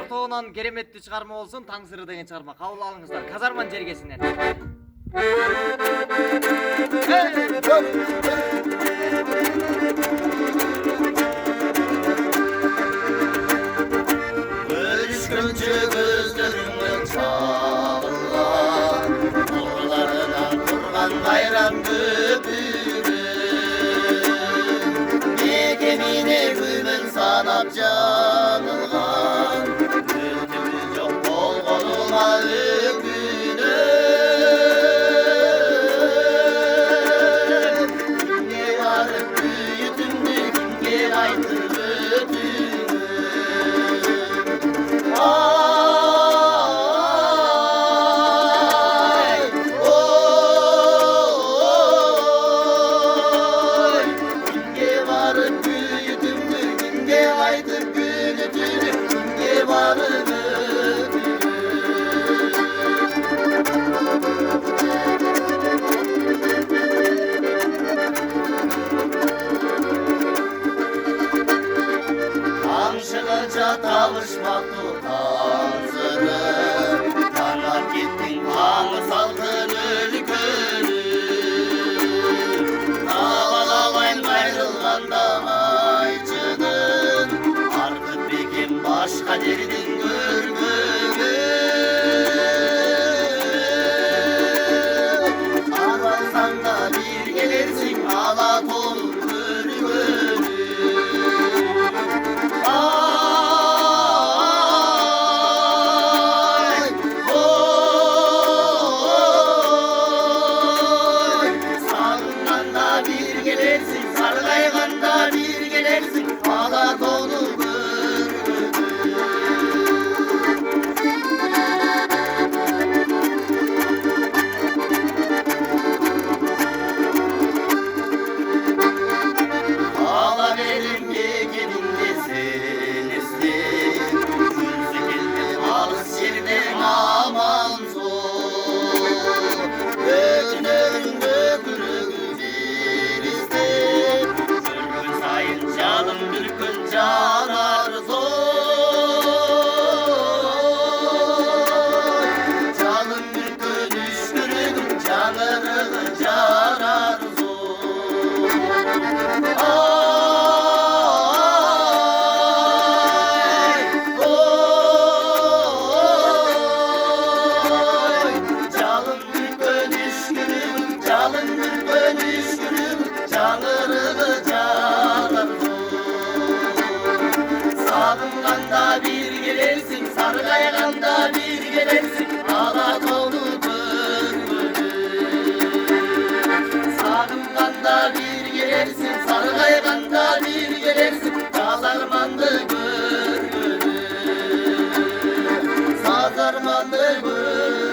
тобунан кереметтүү чыгарма болсун. Таң сыры деген чыгарма. Кабыл алыңыздар. Казарман жергесинен. Bölüşkünce gözlerinden çağırlar, nurlarından kurban bayram göpürür. Mekemine gülmen sanap canılgan, ötümüz yok bol koluma öpünür. Kimge varıp büyütümdü, kimge aytır ötünür. Ay, oy, kimge varıp büyüdümdü, kimge aytıp büyütünü, kimge varıp Kamşıgaca tavışmak tutansırım, Tanap gittin kanı salgın ülkünü. Ağalamayın ayrılganda ayçıdın, Artık bekim başka derdin görgünü. Ağlarsan da bir gelirsin, ağlat olur görgünü. Ay, oy, sağından da bir gelirsin, sarılayganda bir gelirsin, ağlat olur Ağla benim yegenimde sen istedim, Gülse geldim alыс yerden aman zor. Ötünöründe kürüğü bir istem, Görgün sayın canım bir gün canar zor. Canım bir günüşkürüğüm canını canar zor. Ay, oy, canım bir dönüşkürüm, canım bir dönüşkürüm, canırını canar zor. Sağımganda bir gelirsin, sargayganda bir gelirsin, ağlat onu görgünü. Sağımganda bir gelirsin, sargayganda bir gelirsin, Sazarmandı görgünü. Sazarmandı görgünü.